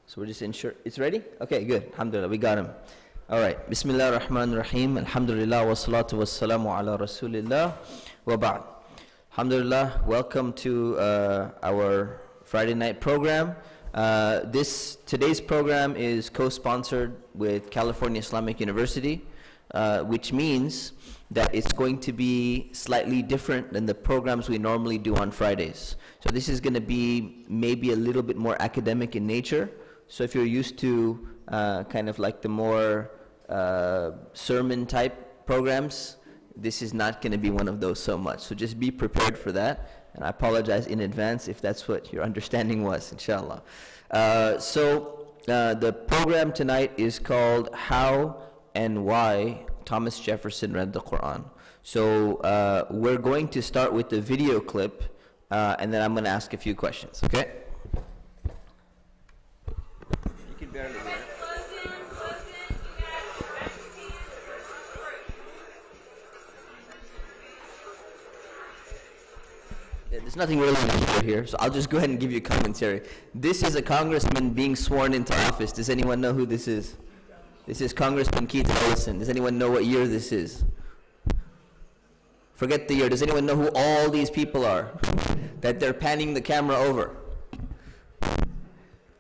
So we're just ensure it's ready? Okay, good. Alhamdulillah, we got him. All right. Bismillah ar-Rahman ar-Rahim. Alhamdulillah wa salatu wa salamu ala Rasulillah wa ba'd. Alhamdulillah, welcome to our Friday night program. Today's program is co-sponsored with California Islamic University, which means that it's going to be slightly different than the programs we normally do on Fridays. So this is going to be maybe a little bit more academic in nature. So if you're used to kind of like the more sermon type programs, this is not going to be one of those so much. So just be prepared for that. And I apologize in advance if that's what your understanding was, inshallah. The program tonight is called How and Why Thomas Jefferson Read the Quran. So we're going to start with the video clip, and then I'm going to ask a few questions, okay? You can barely hear it. There's nothing really to here, so I'll just go ahead and give you a commentary. This is a congressman being sworn into office. Does anyone know who this is? This is Congressman Keith Ellison. Does anyone know what year this is? Forget the year. Does anyone know who all these people are that they're panning the camera over?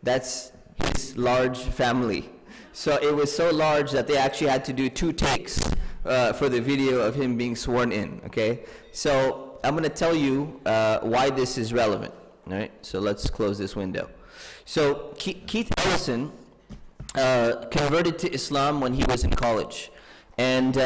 That's his large family. So it was so large that they actually had to do 2 takes for the video of him being sworn in, okay? So I'm going to tell you why this is relevant, all right? So let's close this window. So Keith Ellison converted to Islam when he was in college, and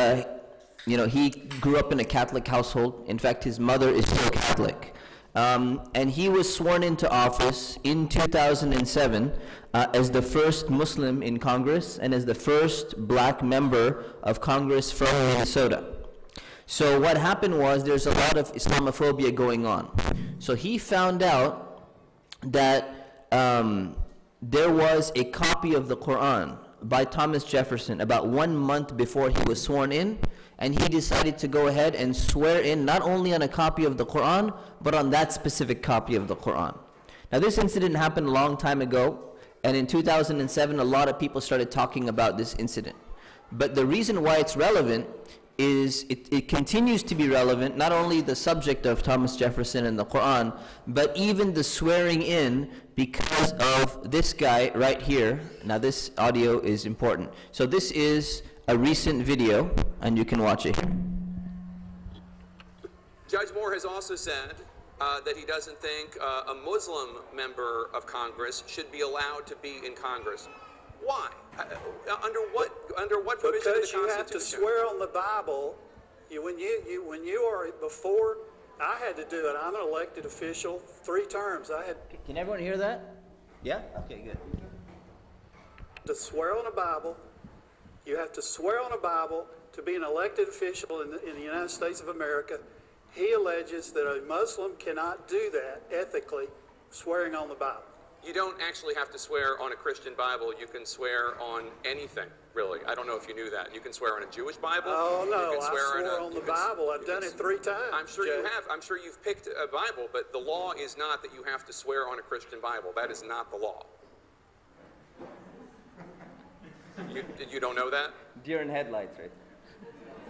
he grew up in a Catholic household. In fact, his mother is still Catholic, and he was sworn into office in 2007 as the first Muslim in Congress and as the first black member of Congress from Minnesota. So what happened was there's a lot of Islamophobia going on. So he found out that there was a copy of the Quran by Thomas Jefferson about 1 month before he was sworn in, and he decided to go ahead and swear in not only on a copy of the Quran, but on that specific copy of the Quran. Now this incident happened a long time ago, and in 2007 a lot of people started talking about this incident. But the reason why it's relevant is it continues to be relevant, not only the subject of Thomas Jefferson and the Quran, but even the swearing in, because of this guy right here. Now this audio is important. So this is a recent video, and you can watch it here. Judge Moore has also said that he doesn't think a Muslim member of Congress should be allowed to be in Congress. Why? Under what provision of the Constitution? Because you have to swear on the Bible. When you are before, I had to do it. I'm an elected official, 3 terms. I had. Can everyone hear that? Yeah. Okay. Good. To swear on the Bible, you have to swear on the Bible to be an elected official in the United States of America. He alleges that a Muslim cannot do that ethically, swearing on the Bible. You don't actually have to swear on a Christian Bible. You can swear on anything, really. I don't know if you knew that. You can swear on a Jewish Bible. Oh, no, I swore on the Bible. I've done it 3 times. I'm sure you have. I'm sure you've picked a Bible, but the law is not that you have to swear on a Christian Bible. That is not the law. You don't know that? Deer in headlights, right?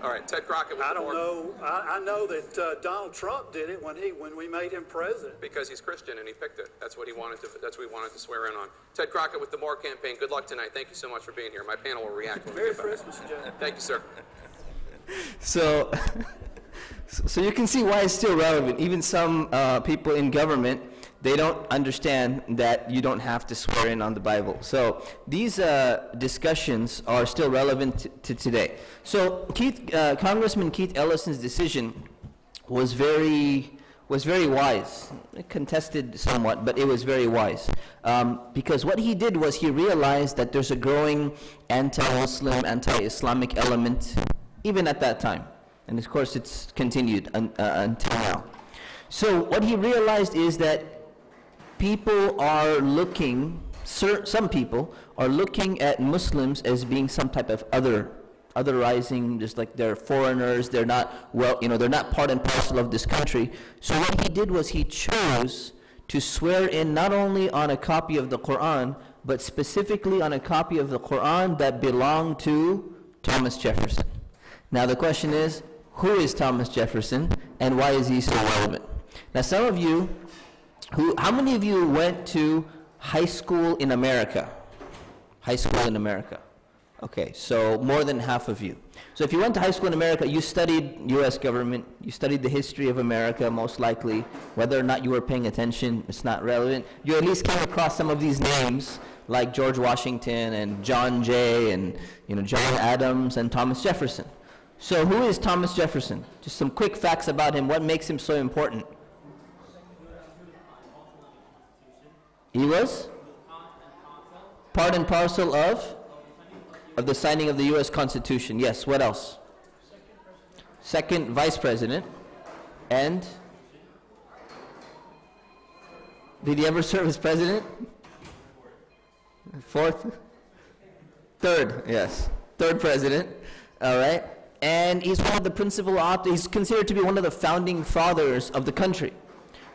All right, Ted Crockett. I don't know. I know that Donald Trump did it when we made him president. Because he's Christian and he picked it. That's what he wanted to. That's what he wanted to swear in on. Ted Crockett with the More campaign. Good luck tonight. Thank you so much for being here. My panel will react. Merry Christmas, Joe. Thank you, sir. So you can see why it's still relevant. Even some people in government, they don't understand that you don't have to swear in on the Bible. So these discussions are still relevant to today. So Congressman Keith Ellison's decision was very wise. It contested somewhat, but it was very wise. Because what he did was he realized that there's a growing anti-Muslim, anti-Islamic element, even at that time. And of course it's continued until now. So what he realized is that people are looking, some people are looking at Muslims as being some type of otherizing, just like they're foreigners, they're not, well, they're not part and parcel of this country. So what he did was he chose to swear in not only on a copy of the Quran, but specifically on a copy of the Quran that belonged to Thomas Jefferson. Now the question is, who is Thomas Jefferson and why is he so relevant? Now some of you, how many of you went to high school in America? High school in America. Okay, so more than half of you. So if you went to high school in America, you studied U.S. government, you studied the history of America most likely. Whether or not you were paying attention, it's not relevant. You at least came across some of these names like George Washington and John Jay and John Adams and Thomas Jefferson. So who is Thomas Jefferson? Just some quick facts about him. What makes him so important? He was part and parcel of the signing of the U.S. Constitution. Yes, what else? Second vice president. And did he ever serve as president? Fourth? Third, yes. Third president. All right. And he's one of the principal authors. He's considered to be one of the founding fathers of the country.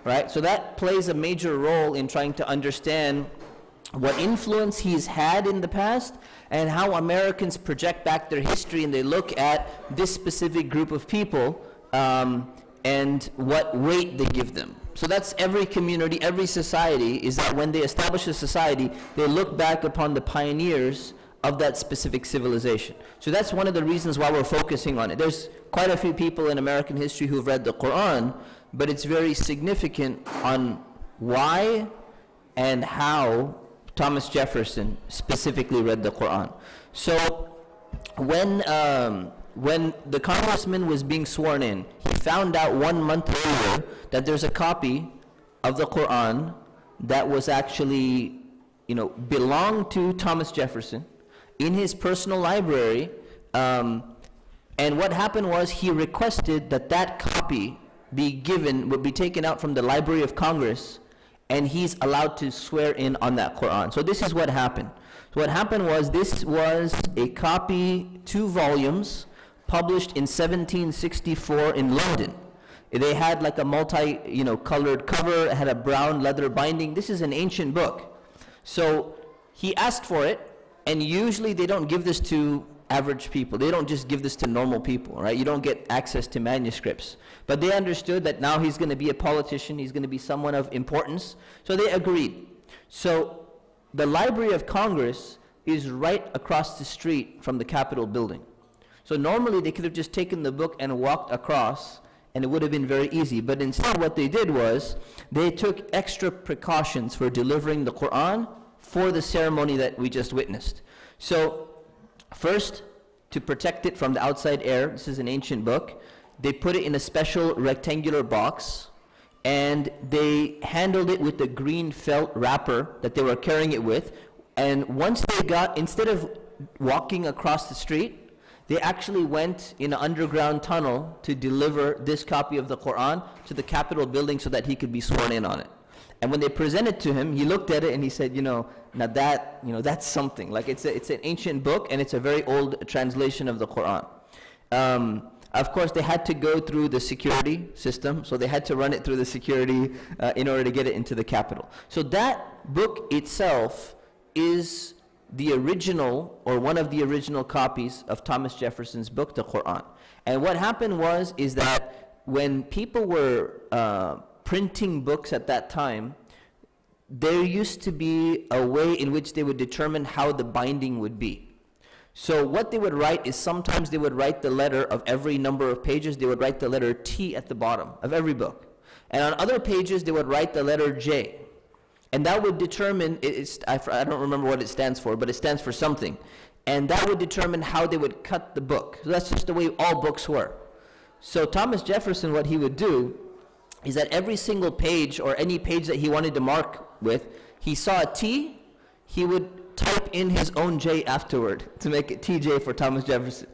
Right? So that plays a major role in trying to understand what influence he's had in the past and how Americans project back their history and they look at this specific group of people and what weight they give them. So that's every community, every society, is that when they establish a society, they look back upon the pioneers of that specific civilization. So that's one of the reasons why we're focusing on it. There's quite a few people in American history who've read the Quran, but it's very significant on why and how Thomas Jefferson specifically read the Quran. So when the congressman was being sworn in, he found out 1 month later that there's a copy of the Quran that was actually, belonged to Thomas Jefferson in his personal library. And what happened was he requested that copy would be taken out from the Library of Congress, and he's allowed to swear in on that Quran. So this is what happened. So what happened was, this was a copy, 2 volumes, published in 1764 in London. They had like a colored cover, it had a brown leather binding. This is an ancient book. So he asked for it, and usually they don't give this to average people. They don't just give this to normal people, right? You don't get access to manuscripts. But they understood that now he's going to be a politician, he's going to be someone of importance, so they agreed. So the Library of Congress is right across the street from the Capitol building. So normally they could have just taken the book and walked across, and it would have been very easy. But instead what they did was, they took extra precautions for delivering the Quran for the ceremony that we just witnessed. So first, to protect it from the outside air, this is an ancient book, they put it in a special rectangular box, and they handled it with the green felt wrapper that they were carrying it with. And once instead of walking across the street, they actually went in an underground tunnel to deliver this copy of the Quran to the Capitol building so that he could be sworn in on it. And when they presented to him, he looked at it and he said, now that, that's something. Like it's an ancient book, and it's a very old translation of the Quran. Of course, they had to go through the security system, so they had to run it through the security in order to get it into the Capitol. So that book itself is the original, or one of the original copies of Thomas Jefferson's book, the Quran. And what happened is that when people were printing books at that time, there used to be a way in which they would determine how the binding would be. So what they would write is, sometimes they would write the letter of every number of pages, they would write the letter T at the bottom of every book. And on other pages, they would write the letter J. And that would determine, I don't remember what it stands for, but it stands for something. And that would determine how they would cut the book. So that's just the way all books were. So Thomas Jefferson, what he would do is that every single page, or any page that he wanted to mark with, he saw a T, he would type in his own J afterward to make it TJ for Thomas Jefferson.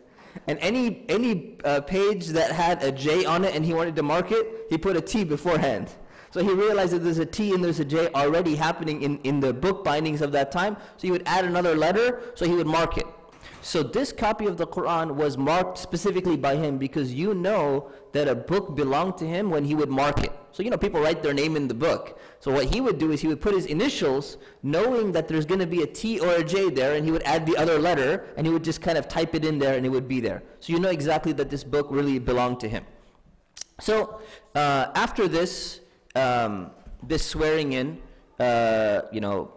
And any page that had a J on it and he wanted to mark it, he put a T beforehand. So he realized that there's a T and there's a J already happening in the book bindings of that time, so he would add another letter, so he would mark it. So this copy of the Quran was marked specifically by him because you know that a book belonged to him when he would mark it. So you know people write their name in the book. So what he would do is he would put his initials knowing that there's going to be a T or a J there, and he would add the other letter and he would just kind of type it in there and it would be there. So you know exactly that this book really belonged to him. So after this, this swearing in, you know,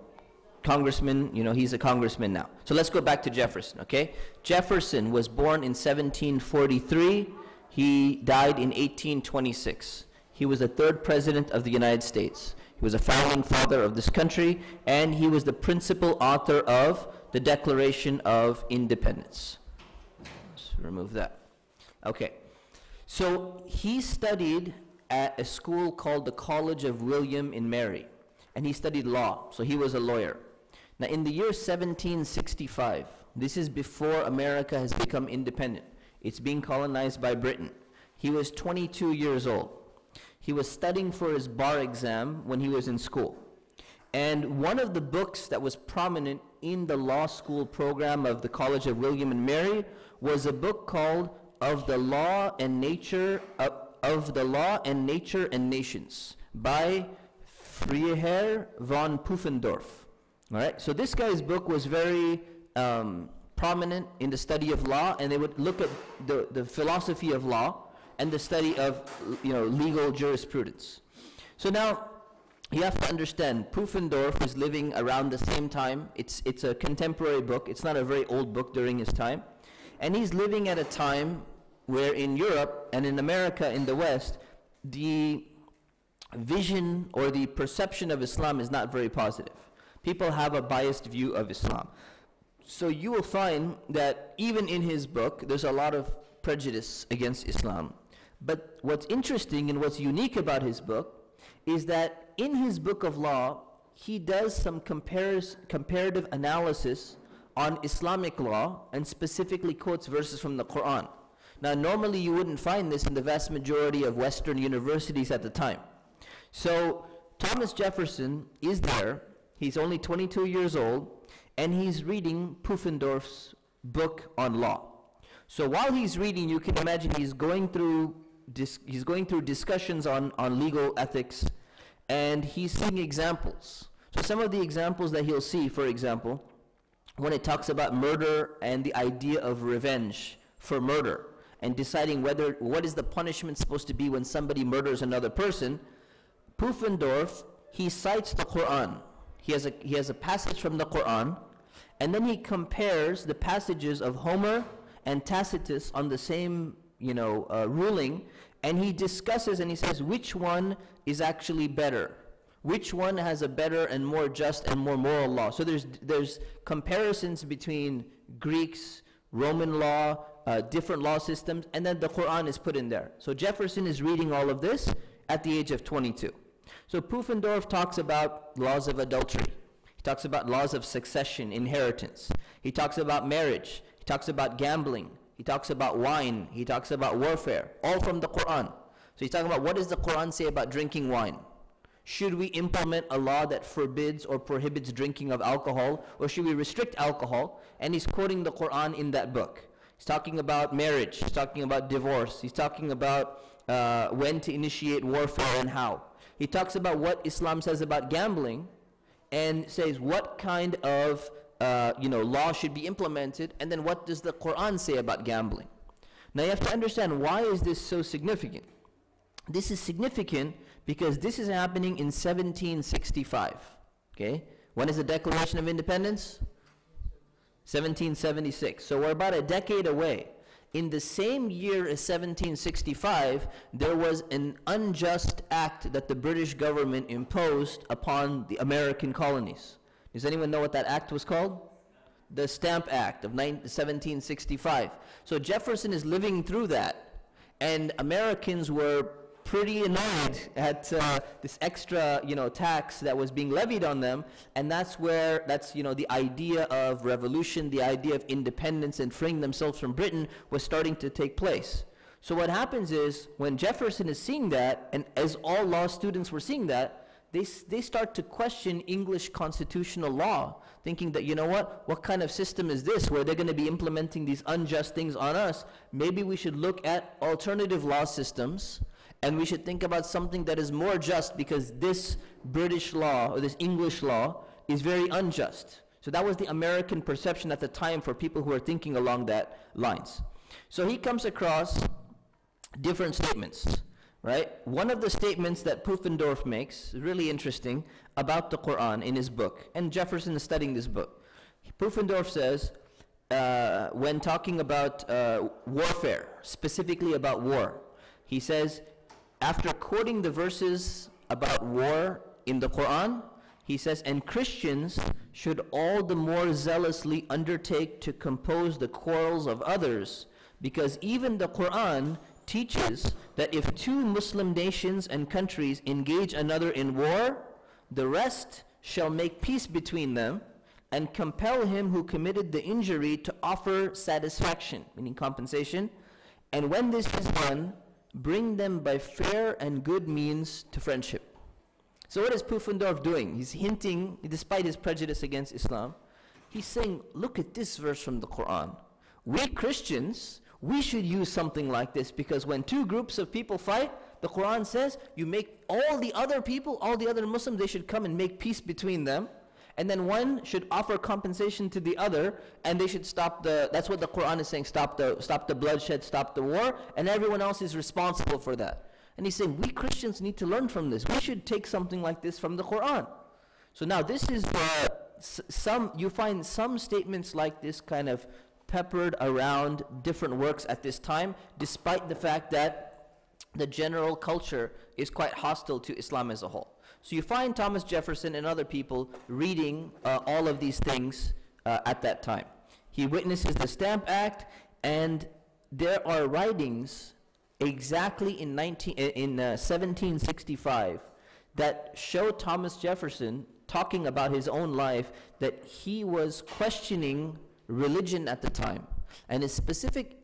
congressman, you know, he's a congressman now. So let's go back to Jefferson, okay? Jefferson was born in 1743. He died in 1826. He was the third president of the United States. He was a founding father of this country, and he was the principal author of the Declaration of Independence. Let's remove that. Okay. So he studied at a school called the College of William and Mary, and he studied law, so he was a lawyer. Now in the year 1765, this is before America has become independent. It's being colonized by Britain. He was 22 years old. He was studying for his bar exam when he was in school. And one of the books that was prominent in the law school program of the College of William and Mary was a book called Of the Law and Nature and Nations by Freiherr von Pufendorf. All right, so this guy's book was very prominent in the study of law, and they would look at the philosophy of law and the study of, you know, legal jurisprudence. So now you have to understand, Pufendorf is living around the same time. It's a contemporary book. It's not a very old book during his time, and he's living at a time where in Europe and in America, in the West, the vision or the perception of Islam is not very positive. People have a biased view of Islam. So you will find that even in his book, there's a lot of prejudice against Islam. But what's interesting and what's unique about his book is that in his book of law, he does some comparative analysis on Islamic law and specifically quotes verses from the Quran. Now, normally you wouldn't find this in the vast majority of Western universities at the time. So Thomas Jefferson is there. He's only 22 years old, and he's reading Pufendorf's book on law. So while he's reading, you can imagine he's going through discussions on legal ethics, and he's seeing examples. So some of the examples that he'll see, for example, when it talks about murder and the idea of revenge for murder, and deciding what is the punishment supposed to be when somebody murders another person, Pufendorf, he cites the Quran. He has a passage from the Quran, and then he compares the passages of Homer and Tacitus on the same, ruling, and he discusses and he says which one is actually better, which one has a better and more just and more moral law. So there's comparisons between Greeks, Roman law, different law systems, and then the Quran is put in there. So Jefferson is reading all of this at the age of 22. So Pufendorf talks about laws of adultery. He talks about laws of succession, inheritance. He talks about marriage. He talks about gambling. He talks about wine. He talks about warfare, all from the Quran. So he's talking about what does the Quran say about drinking wine? Should we implement a law that forbids or prohibits drinking of alcohol, or should we restrict alcohol? And he's quoting the Quran in that book. He's talking about marriage. He's talking about divorce. He's talking about when to initiate warfare and how. He talks about what Islam says about gambling and says what kind of law should be implemented, and then what does the Quran say about gambling. Now you have to understand, why is this so significant? This is significant because this is happening in 1765. Okay? When is the Declaration of Independence? 1776. So we're about a decade away. In the same year as 1765, there was an unjust act that the British government imposed upon the American colonies. Does anyone know what that act was called? The Stamp Act of 1765. So Jefferson is living through that, and Americans were pretty annoyed at this extra, tax that was being levied on them, and that's the idea of revolution, the idea of independence and freeing themselves from Britain was starting to take place. So what happens is, when Jefferson is seeing that, and as all law students were seeing that, they start to question English constitutional law, thinking that, you know what kind of system is this where they're going to be implementing these unjust things on us? Maybe we should look at alternative law systems, and we should think about something that is more just, because this British law or this English law is very unjust. So that was the American perception at the time for people who were thinking along that lines. So he comes across different statements. Right? One of the statements that Pufendorf makes, really interesting, about the Quran in his book, and Jefferson is studying this book. Pufendorf says, when talking about warfare, specifically about war, he says, after quoting the verses about war in the Quran, he says, and Christians should all the more zealously undertake to compose the quarrels of others, because even the Quran teaches that if two Muslim nations and countries engage another in war, the rest shall make peace between them and compel him who committed the injury to offer satisfaction, meaning compensation, and when this is done, bring them by fair and good means to friendship. So what is Pufendorf doing? He's hinting, despite his prejudice against Islam, he's saying, look at this verse from the Quran. We Christians, we should use something like this, because when two groups of people fight, the Quran says you make all the other people, all the other Muslims, they should come and make peace between them, and then one should offer compensation to the other, and they should stop that's what the Quran is saying, stop the bloodshed, stop the war, and everyone else is responsible for that. And he's saying, we Christians need to learn from this. We should take something like this from the Quran. So now this is you find some statements like this kind of peppered around different works at this time, despite the fact that the general culture is quite hostile to Islam as a whole. So you find Thomas Jefferson and other people reading all of these things at that time. He witnesses the Stamp Act, and there are writings exactly in 1765 that show Thomas Jefferson talking about his own life, that he was questioning religion at the time. And a specific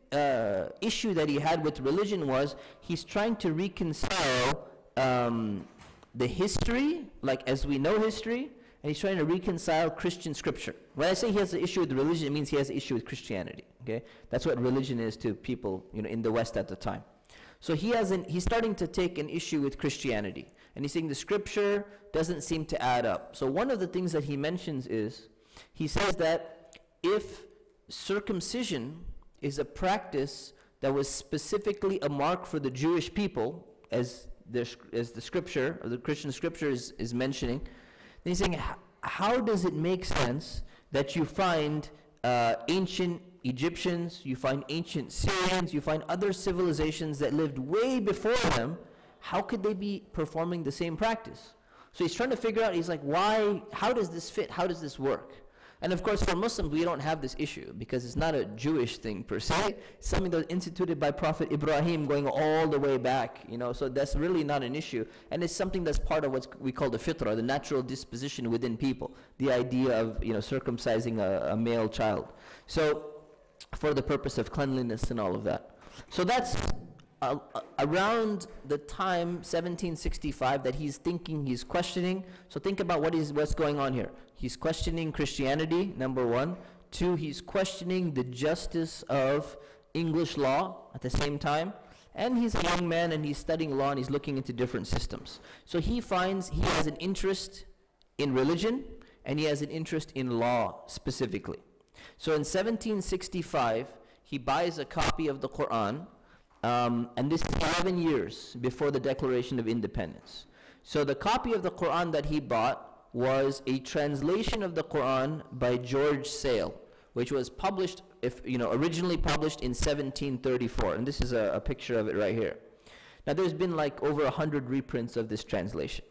issue that he had with religion was he's trying to reconcile the history, like as we know history, and he's trying to reconcile Christian scripture. When I say he has an issue with religion, it means he has an issue with Christianity. Okay, that's what religion is to people, in the West at the time. So he's starting to take an issue with Christianity, and he's saying the scripture doesn't seem to add up. So one of the things that he mentions is, he says that if circumcision is a practice that was specifically a mark for the Jewish people, as the scripture, or the Christian scripture is mentioning, then he's saying, how does it make sense that you find ancient Egyptians, you find ancient Syrians, you find other civilizations that lived way before them, how could they be performing the same practice? So he's trying to figure out, he's like, how does this fit? How does this work? And of course, for Muslims, we don't have this issue, because it's not a Jewish thing per se. It's something that was instituted by Prophet Ibrahim going all the way back, so that's really not an issue. And it's something that's part of what we call the fitrah, the natural disposition within people, the idea of circumcising a male child. So for the purpose of cleanliness and all of that. So that's around the time 1765 that he's thinking, he's questioning. So think about what's going on here. He's questioning Christianity, number one. Two, he's questioning the justice of English law at the same time. And he's a young man, and he's studying law, and he's looking into different systems. So he finds he has an interest in religion, and he has an interest in law specifically. So in 1765, he buys a copy of the Quran, and this is 11 years before the Declaration of Independence. So the copy of the Quran that he bought was a translation of the Quran by George Sale, which was published, originally published in 1734. And this is a picture of it right here. Now there's been like over 100 reprints of this translation.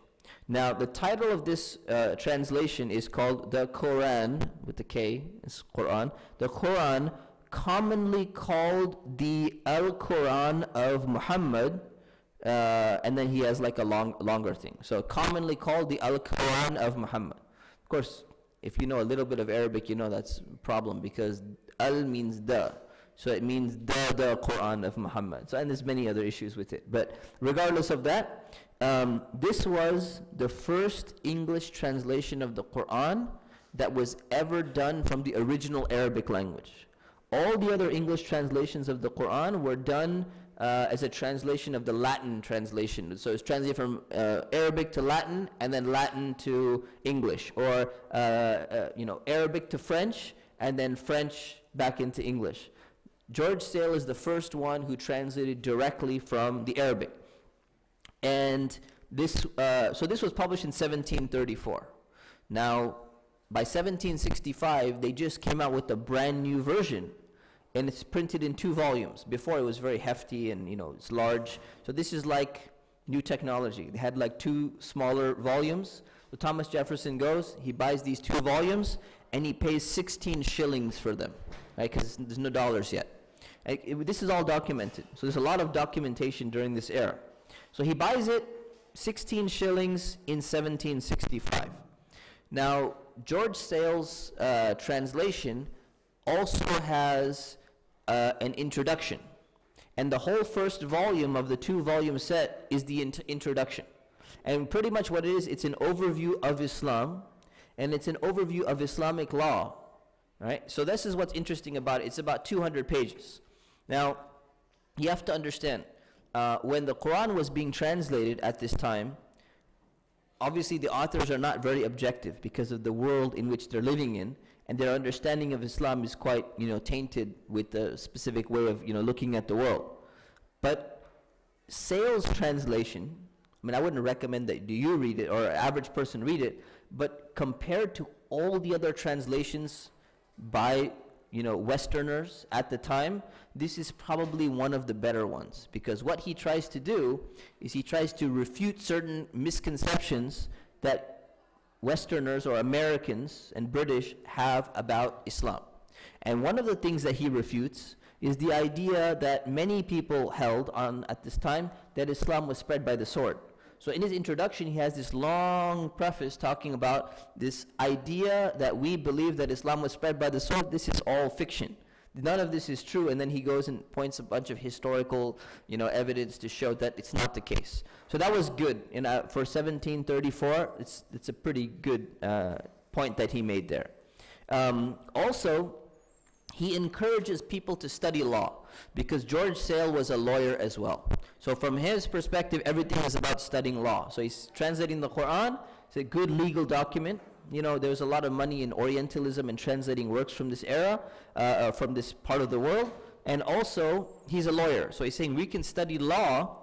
Now the title of this translation is called the Quran, with the K, it's Quran. The Quran, commonly called the Al-Quran of Muhammad, and then he has like a longer thing. So commonly called the Al-Quran of Muhammad. Of course, if you know a little bit of Arabic, that's a problem, because Al means the. So it means the Quran of Muhammad. So, and there's many other issues with it. But regardless of that, this was the first English translation of the Quran that was ever done from the original Arabic language. All the other English translations of the Quran were done as a translation of the Latin translation. So it's translated from Arabic to Latin, and then Latin to English, or Arabic to French, and then French back into English. George Sale is the first one who translated directly from the Arabic. And this was published in 1734. Now, by 1765, they just came out with a brand new version, and it's printed in 2 volumes. Before it was very hefty and it's large. So this is like new technology. They had like 2 smaller volumes. So Thomas Jefferson goes, he buys these 2 volumes, and he pays 16 shillings for them, right? Because there's no dollars yet. This is all documented. So there's a lot of documentation during this era. So he buys it, 16 shillings in 1765. Now, George Sale's translation also has an introduction. And the whole first volume of the 2-volume set is the introduction. And pretty much what it is, it's an overview of Islam, and it's an overview of Islamic law. Right? So this is what's interesting about it. It's about 200 pages. Now, you have to understand, when the Quran was being translated at this time, obviously the authors are not very objective because of the world in which they're living in, and their understanding of Islam is quite, tainted with the specific way of, looking at the world. But Sale's translation, I wouldn't recommend that you read it or an average person read it, but compared to all the other translations by Westerners at the time, this is probably one of the better ones, because what he tries to do is he tries to refute certain misconceptions that Westerners or Americans and British have about Islam. And one of the things that he refutes is the idea that many people held on at this time, that Islam was spread by the sword. So in his introduction, he has this long preface talking about this idea that we believe that Islam was spread by the sword. This is all fiction. None of this is true. And then he goes and points a bunch of historical, evidence to show that it's not the case. So that was good. For 1734, it's a pretty good point that he made there. Also, he encourages people to study law, because George Sale was a lawyer as well. So from his perspective, everything is about studying law. So he's translating the Quran. It's a good legal document. There was a lot of money in Orientalism and translating works from this era, from this part of the world. And also, he's a lawyer. So he's saying we can study law,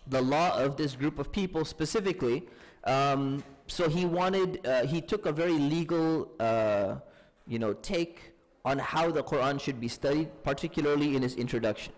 the law of this group of people specifically. So he took a very legal, take on how the Quran should be studied, particularly in his introduction.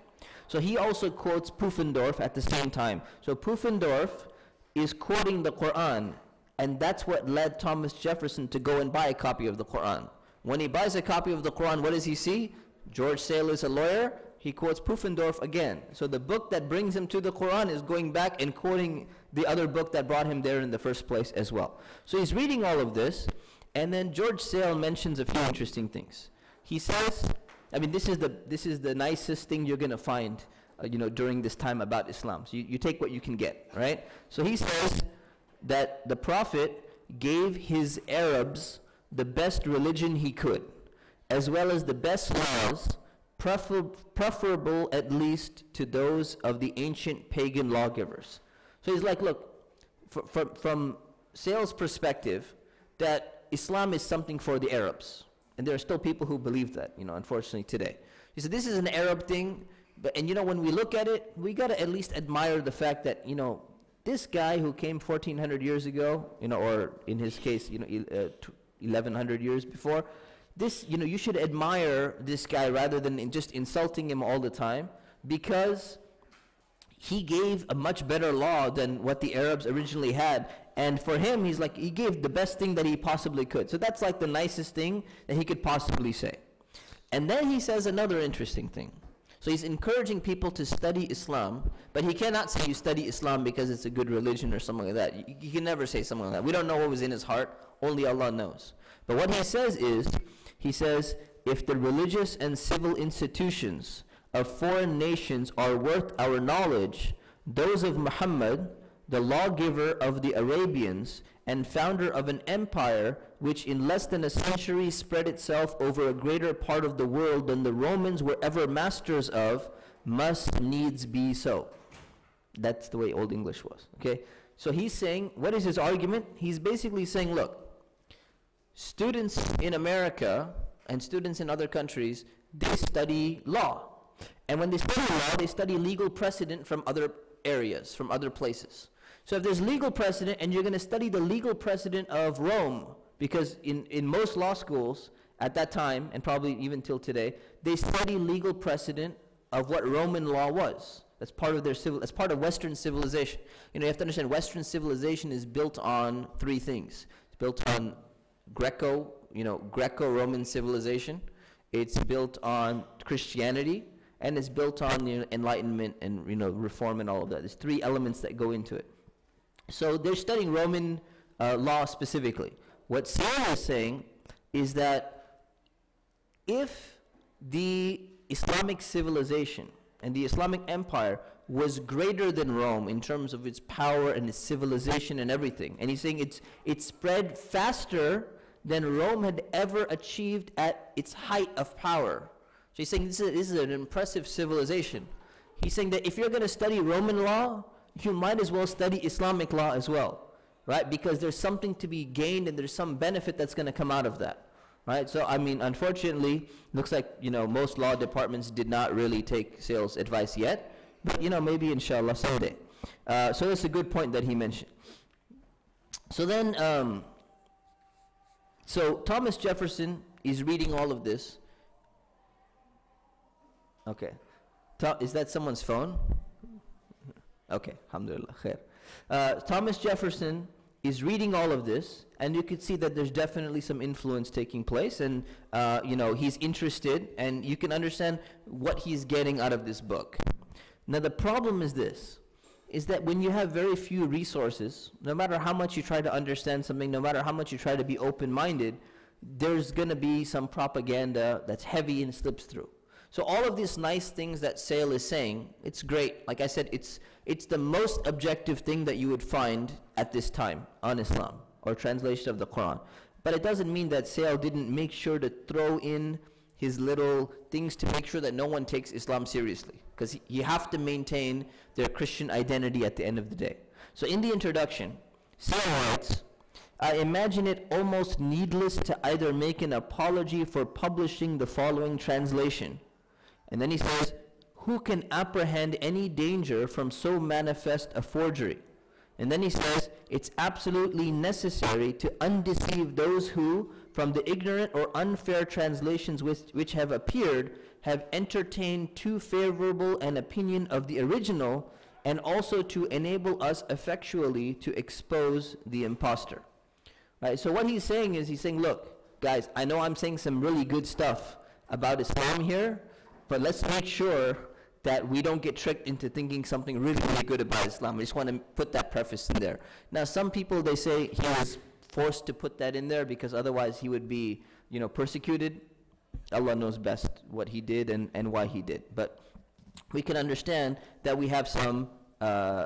So he also quotes Pufendorf at the same time. So Pufendorf is quoting the Quran, and that's what led Thomas Jefferson to go and buy a copy of the Quran. When he buys a copy of the Quran, what does he see? George Sale is a lawyer. He quotes Pufendorf again. So the book that brings him to the Quran is going back and quoting the other book that brought him there in the first place as well. So he's reading all of this, and then George Sale mentions a few interesting things. He says, this is the nicest thing you're going to find, during this time about Islam. So you take what you can get, right? So he says that the Prophet gave his Arabs the best religion he could, as well as the best laws, preferable at least to those of the ancient pagan lawgivers. So he's like, look, from Sale's perspective, that Islam is something for the Arabs. And there are still people who believe that, unfortunately today. He said, this is an Arab thing, and when we look at it, we got to at least admire the fact that, this guy who came 1,400 years ago, or in his case, 1,100 years before, this, you should admire this guy rather than just insulting him all the time, because he gave a much better law than what the Arabs originally had. And for him, he's like, he gave the best thing that he possibly could. So that's like the nicest thing that he could possibly say. And then he says another interesting thing. So he's encouraging people to study Islam, but he cannot say you study Islam because it's a good religion or something like that. You can never say something like that. We don't know what was in his heart. Only Allah knows. But what he says is, he says, if the religious and civil institutions of foreign nations are worth our knowledge, those of Muhammad, the lawgiver of the Arabians and founder of an empire which in less than a century spread itself over a greater part of the world than the Romans were ever masters of, must needs be so. That's the way Old English was, okay? So he's saying, what is his argument? He's basically saying, look, students in America and students in other countries, they study law. And when they study law, they study legal precedent from other areas, from other places. So if there's legal precedent and you're going to study the legal precedent of Rome, because in most law schools at that time, and probably even till today, they study legal precedent of what Roman law was. That's part of their that's part of Western civilization. You know, you have to understand Western civilization is built on three things. It's built on Greco-Roman civilization. It's built on Christianity, and it's built on Enlightenment and reform and all of that. There's three elements that go into it. So they're studying Roman law specifically. What Sayyid is saying is that if the Islamic civilization and the Islamic empire was greater than Rome in terms of its power and its civilization and everything, and he's saying it spread faster than Rome had ever achieved at its height of power. So he's saying this is an impressive civilization. He's saying that if you're going to study Roman law, you might as well study Islamic law as well, right? Because there's something to be gained and there's some benefit that's going to come out of that, right? So, I mean, unfortunately, looks like, most law departments did not really take sales advice yet, but, maybe inshallah someday. So that's a good point that he mentioned. So then, so Thomas Jefferson is reading all of this. Okay. Is that someone's phone? Okay, alhamdulillah, khair. Thomas Jefferson is reading all of this, and you could see that there's definitely some influence taking place, and he's interested, and you can understand what he's getting out of this book. Now the problem is this, is that when you have very few resources, no matter how much you try to understand something, no matter how much you try to be open-minded, there's going to be some propaganda that's heavy and slips through. So all of these nice things that Sale is saying, it's great. Like I said, it's the most objective thing that you would find at this time on Islam, or translation of the Quran. But it doesn't mean that Sale didn't make sure to throw in his little things to make sure that no one takes Islam seriously. Because you have to maintain their Christian identity at the end of the day. So in the introduction, Sale writes, I imagine it almost needless to either make an apology for publishing the following translation. And then he says, who can apprehend any danger from so manifest a forgery? And then he says, it's absolutely necessary to undeceive those who, from the ignorant or unfair translations which have appeared, have entertained too favorable an opinion of the original, and also to enable us effectually to expose the impostor. Right? So what he's saying is, look, guys, I know I'm saying some really good stuff about Islam here, but let's make sure that we don't get tricked into thinking something really, really good about Islam. I just want to put that preface in there. Now, some people, they say he was forced to put that in there because otherwise he would be, persecuted. Allah knows best what he did and why he did. But we can understand that we have some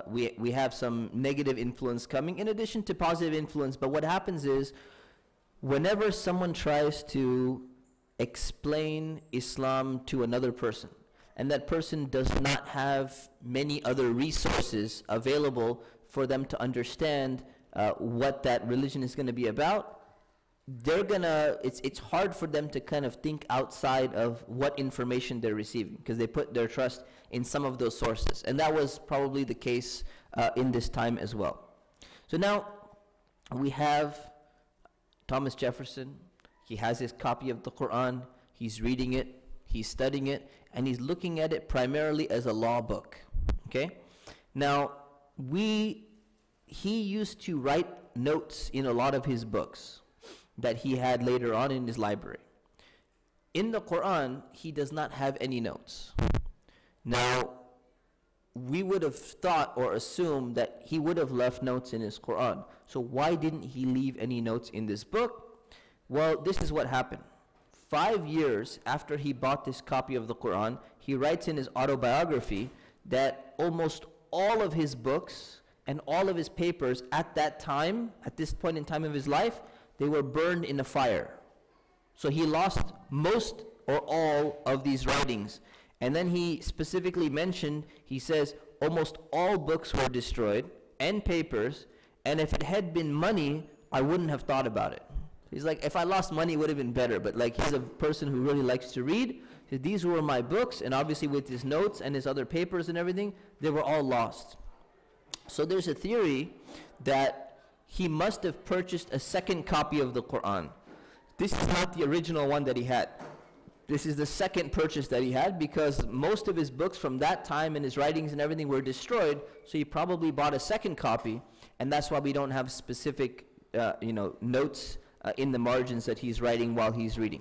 we have some negative influence coming in addition to positive influence. But what happens is, whenever someone tries to explain Islam to another person, and that person does not have many other resources available for them to understand what that religion is going to be about, it's hard for them to kind of think outside of what information they're receiving, because they put their trust in some of those sources. And that was probably the case in this time as well. So now we have Thomas Jefferson. He has his copy of the Quran, he's reading it, he's studying it, and he's looking at it primarily as a law book, okay? Now, he used to write notes in a lot of his books that he had later on in his library. In the Quran, he does not have any notes. Now, we would have thought or assumed that he would have left notes in his Quran. So why didn't he leave any notes in this book? Well, this is what happened. 5 years after he bought this copy of the Quran, he writes in his autobiography that almost all of his books and all of his papers at that time, at this point in time of his life, they were burned in a fire. So he lost most or all of these writings. And then he specifically mentioned, he says, almost all books were destroyed and papers, and if it had been money, I wouldn't have thought about it. He's like, if I lost money, it would have been better. But like, he's a person who really likes to read. So these were my books, and obviously with his notes and his other papers and everything, they were all lost. So there's a theory that he must have purchased a second copy of the Quran. This is not the original one that he had. This is the second purchase that he had, because most of his books from that time and his writings and everything were destroyed, so he probably bought a second copy, and that's why we don't have specific notes in the margins that he's writing while he's reading.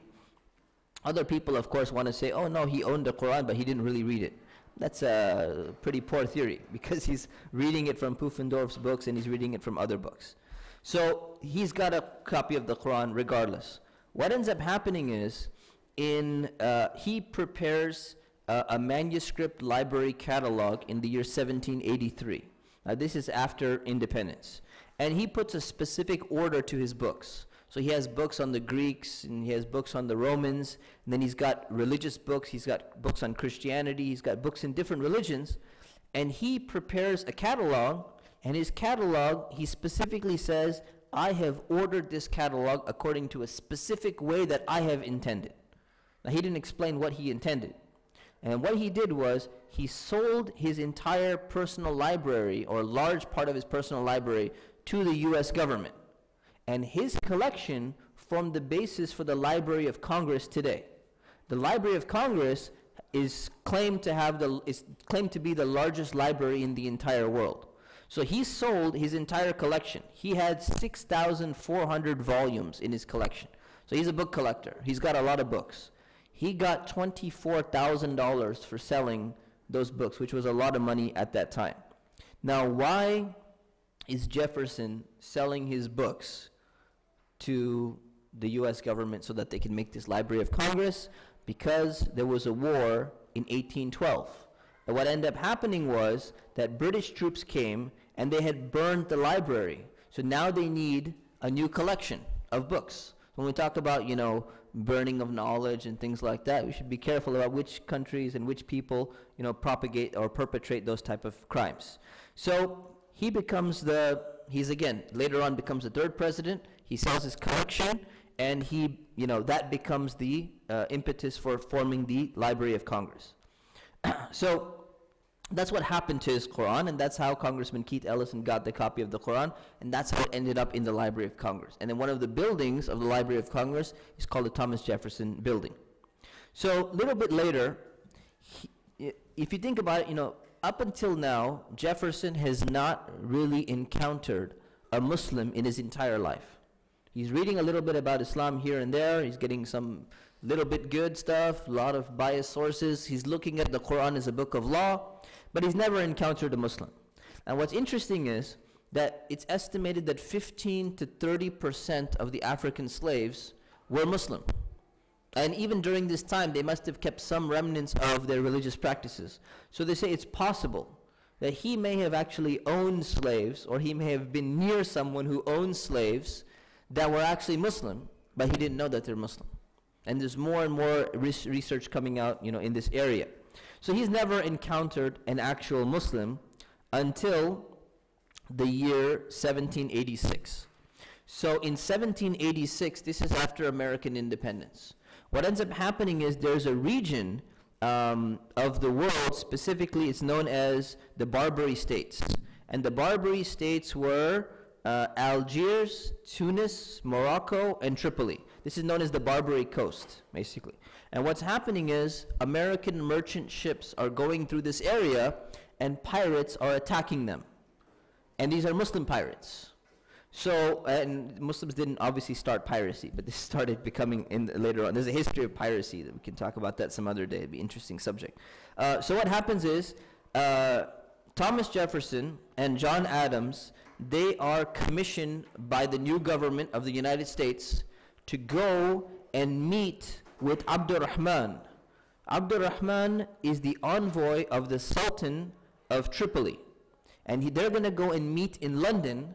Other people, of course, want to say, oh no, he owned the Quran, but he didn't really read it. That's a pretty poor theory, because he's reading it from Pufendorf's books and he's reading it from other books. So he's got a copy of the Quran regardless. What ends up happening is, he prepares a manuscript library catalog in the year 1783. This is after independence. And he puts a specific order to his books. So he has books on the Greeks, and he has books on the Romans, and then he's got religious books, he's got books on Christianity, he's got books in different religions, and he prepares a catalog, and his catalog, he specifically says, I have ordered this catalog according to a specific way that I have intended. Now, he didn't explain what he intended. And what he did was, he sold his entire personal library, or a large part of his personal library, to the U.S. government. And his collection formed the basis for the Library of Congress today. The Library of Congress is claimed to be the largest library in the entire world. So he sold his entire collection. He had 6,400 volumes in his collection. So he's a book collector. He's got a lot of books. He got $24,000 for selling those books, which was a lot of money at that time. Now, why is Jefferson selling his books to the U.S. government so that they can make this Library of Congress? Because there was a war in 1812. And what ended up happening was that British troops came and they had burned the library. So now they need a new collection of books. When we talk about, burning of knowledge and things like that, we should be careful about which countries and which people, propagate or perpetrate those type of crimes. So he becomes later on becomes the third president. He sells his collection, and that becomes the impetus for forming the Library of Congress. So that's what happened to his Quran, and that's how Congressman Keith Ellison got the copy of the Quran, and that's how it ended up in the Library of Congress. And then one of the buildings of the Library of Congress is called the Thomas Jefferson Building. So a little bit later, if you think about it, up until now, Jefferson has not really encountered a Muslim in his entire life. He's reading a little bit about Islam here and there. He's getting some little bit good stuff, a lot of biased sources. He's looking at the Quran as a book of law, but he's never encountered a Muslim. And what's interesting is that it's estimated that 15 to 30% of the African slaves were Muslim. And even during this time, they must have kept some remnants of their religious practices. So they say it's possible that he may have actually owned slaves, or he may have been near someone who owned slaves that were actually Muslim, but he didn't know that they're Muslim. And there's more and more research coming out, in this area. So he's never encountered an actual Muslim until the year 1786. So in 1786, this is after American independence. What ends up happening is there's a region of the world, specifically it's known as the Barbary States. And the Barbary States were Algiers, Tunis, Morocco, and Tripoli. This is known as the Barbary Coast, basically. And what's happening is American merchant ships are going through this area, and pirates are attacking them. And these are Muslim pirates. So, and Muslims didn't obviously start piracy, but this started becoming later on. There's a history of piracy that we can talk about that some other day. It'd be an interesting subject. So what happens is Thomas Jefferson and John Adams, they are commissioned by the new government of the United States to go and meet with Abdurrahman. Abdurrahman is the envoy of the Sultan of Tripoli. And they're going to go and meet in London,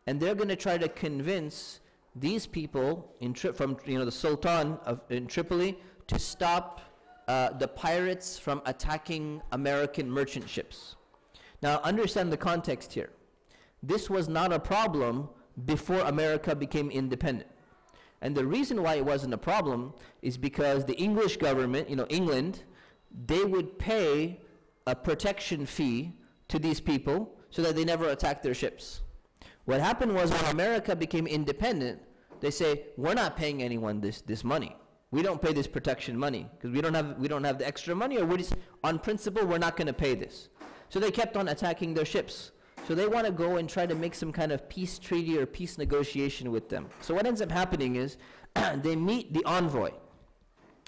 and they're going to try to convince these people from the Sultan in Tripoli to stop the pirates from attacking American merchant ships. Now understand the context here. This was not a problem before America became independent. And the reason why it wasn't a problem is because the English government, England, they would pay a protection fee to these people so that they never attack their ships. What happened was when America became independent, they say, we're not paying anyone this money. We don't pay this protection money because we don't have the extra money, or we're just, on principle, we're not going to pay this. So they kept on attacking their ships. So they want to go and try to make some kind of peace treaty or peace negotiation with them. So what ends up happening is they meet the envoy.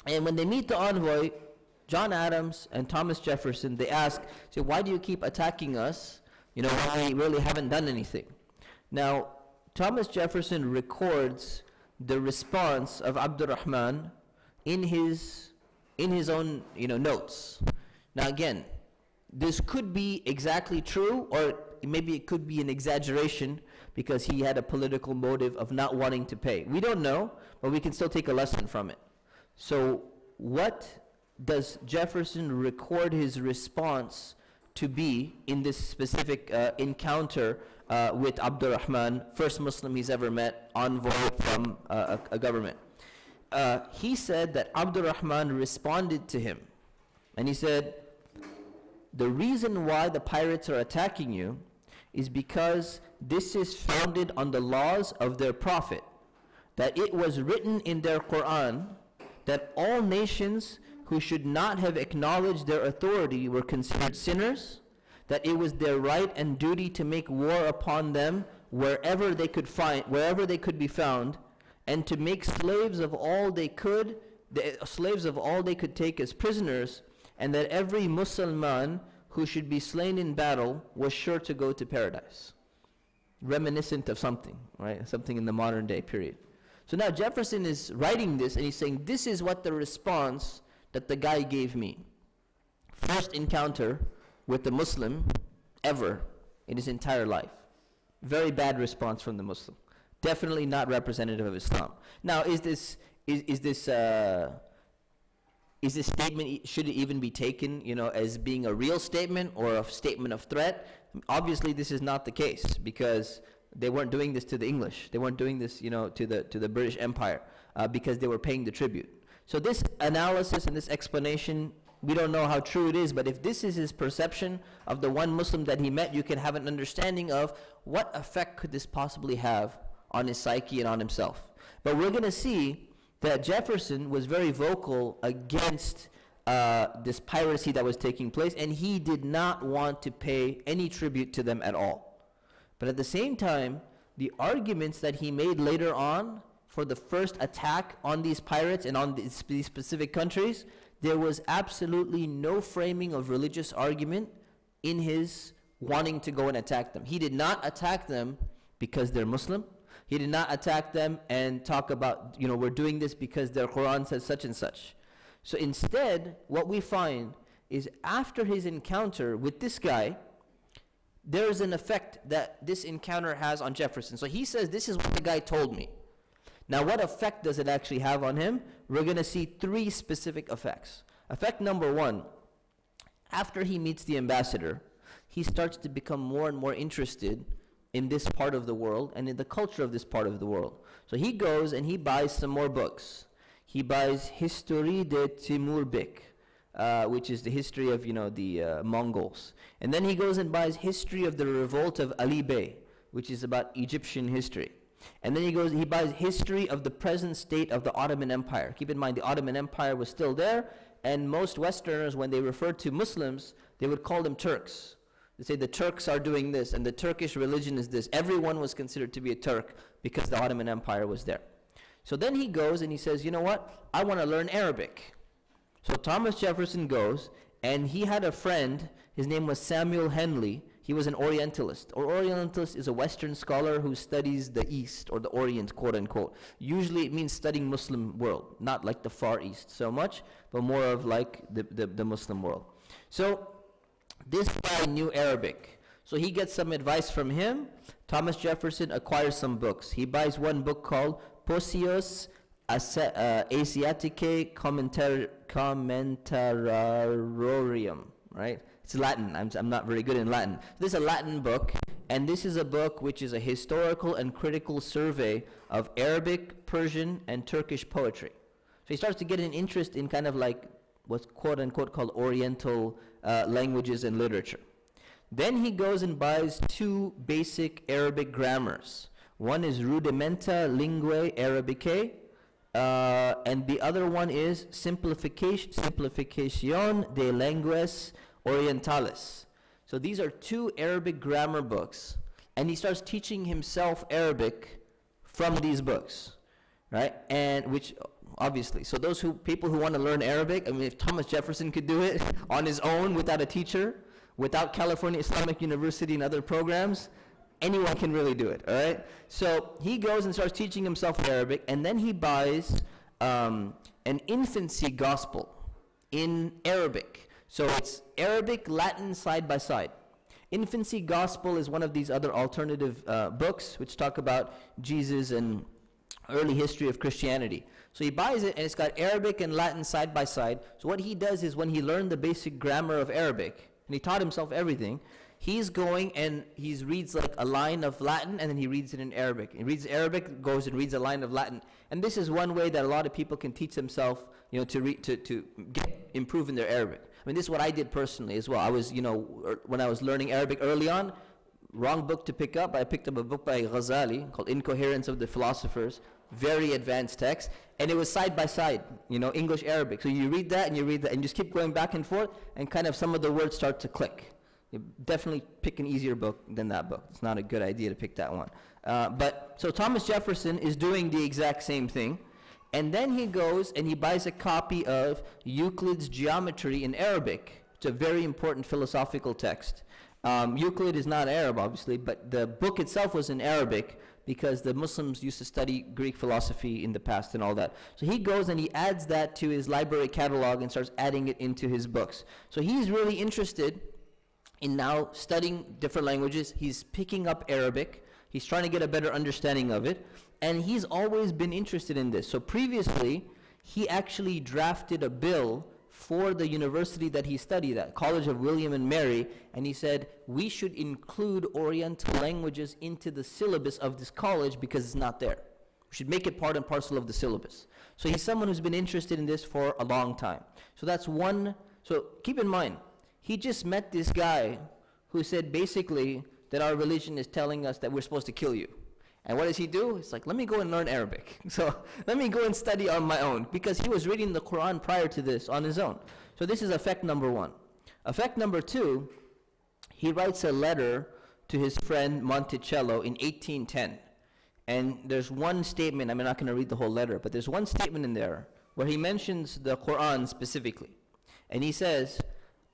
And when they meet the envoy, John Adams and Thomas Jefferson, they ask, so why do you keep attacking us, when we really haven't done anything? Now, Thomas Jefferson records the response of Abdurrahman in his own notes. Now again, this could be exactly true, or maybe it could be an exaggeration because he had a political motive of not wanting to pay. We don't know, but we can still take a lesson from it. So what does Jefferson record his response to be in this specific encounter with Abdurrahman, first Muslim he's ever met, envoy from a government? He said that Abdurrahman responded to him, and he said, the reason why the pirates are attacking you is because this is founded on the laws of their prophet, that it was written in their Quran that all nations who should not have acknowledged their authority were considered sinners, that it was their right and duty to make war upon them wherever they could be found, and to make slaves of all they could take as prisoners, and that every Muslim who should be slain in battle was sure to go to paradise. Reminiscent of something, right? Something in the modern day period. So now Jefferson is writing this, and he's saying, this is what the response that the guy gave me. First encounter with the Muslim ever in his entire life. Very bad response from the Muslim. Definitely not representative of Islam. Now, is this statement, should it even be taken, as being a real statement or a statement of threat? Obviously, this is not the case, because they weren't doing this to the English. They weren't doing this, to the British Empire, because they were paying the tribute. So this analysis and this explanation, we don't know how true it is, but if this is his perception of the one Muslim that he met, you can have an understanding of what effect could this possibly have on his psyche and on himself. But we're going to see that Jefferson was very vocal against this piracy that was taking place, and he did not want to pay any tribute to them at all. But at the same time, the arguments that he made later on for the first attack on these pirates and on these specific countries, there was absolutely no framing of religious argument in his wanting to go and attack them. He did not attack them because they're Muslim. He did not attack them and talk about, we're doing this because their Quran says such and such. So instead, what we find is after his encounter with this guy, there is an effect that this encounter has on Jefferson. So he says, this is what the guy told me. Now, what effect does it actually have on him? We're going to see three specific effects. Effect number one, after he meets the ambassador, he starts to become more and more interested in this part of the world and in the culture of this part of the world. So he goes and he buys some more books. He buys History de Timur Bek, which is the history of the Mongols. And then he goes and buys History of the Revolt of Ali Bey, which is about Egyptian history. And then he buys History of the Present State of the Ottoman Empire. Keep in mind, the Ottoman Empire was still there, and most Westerners, when they referred to Muslims, they would call them Turks. They say the Turks are doing this, and the Turkish religion is this. Everyone was considered to be a Turk because the Ottoman Empire was there. So then he goes and he says, you know what? I want to learn Arabic. So Thomas Jefferson goes, and he had a friend. His name was Samuel Henley. He was an Orientalist. Or Orientalist is a Western scholar who studies the East or the Orient, quote unquote. Usually it means studying Muslim world, not like the Far East so much, but more of like the Muslim world. So this guy knew Arabic. So he gets some advice from him. Thomas Jefferson acquires some books. He buys one book called Posios Asiaticae Commentariorum, right? It's Latin. I'm not very good in Latin. This is a Latin book, and this is a book which is a historical and critical survey of Arabic, Persian, and Turkish poetry. So he starts to get an interest in kind of like what's quote unquote called Oriental languages and literature. Then he goes and buys two basic Arabic grammars. One is Rudimenta Linguae Arabicae, and the other one is Simplificación de Lenguas Orientales. So these are two Arabic grammar books, and he starts teaching himself Arabic from these books, right? And which obviously, so those people who want to learn Arabic, I mean, if Thomas Jefferson could do it on his own without a teacher, without California Islamic University and other programs, anyone can really do it, all right? So he goes and starts teaching himself Arabic, and then he buys an infancy gospel in Arabic. So it's Arabic, Latin side by side. Infancy gospel is one of these other alternative books which talk about Jesus and early history of Christianity. So he buys it, and it's got Arabic and Latin side by side. So what he does is when he learned the basic grammar of Arabic, and he taught himself everything, he's going and he reads like a line of Latin, and then he reads it in Arabic. He reads Arabic, goes and reads a line of Latin. And this is one way that a lot of people can teach themselves, you know, to improve in their Arabic. I mean, this is what I did personally as well. I was, you know, when I was learning Arabic early on, wrong book to pick up. I picked up a book by Ghazali called Incoherence of the Philosophers, very advanced text, and it was side by side, you know, English, Arabic. So you read that and you read that, and just keep going back and forth, and kind of some of the words start to click. You definitely pick an easier book than that book. It's not a good idea to pick that one. So Thomas Jefferson is doing the exact same thing, and then he goes and he buys a copy of Euclid's Geometry in Arabic. It's a very important philosophical text. Euclid is not Arab, obviously, but the book itself was in Arabic because the Muslims used to study Greek philosophy in the past and all that. So he goes and he adds that to his library catalog and starts adding it into his books. So he's really interested in now studying different languages. He's picking up Arabic. He's trying to get a better understanding of it. And he's always been interested in this. So previously, he actually drafted a bill for the university that he studied at, College of William and Mary, and he said, we should include Oriental languages into the syllabus of this college because it's not there. We should make it part and parcel of the syllabus. So he's someone who's been interested in this for a long time. So that's one. So keep in mind, he just met this guy who said basically that our religion is telling us that we're supposed to kill you. And what does he do? It's like, let me go and learn Arabic. So let me go and study on my own, because he was reading the Quran prior to this on his own. So this is effect number one. Effect number two, he writes a letter to his friend Monticello in 1810. And there's one statement, I'm not going to read the whole letter, but there's one statement in there where he mentions the Quran specifically. And he says,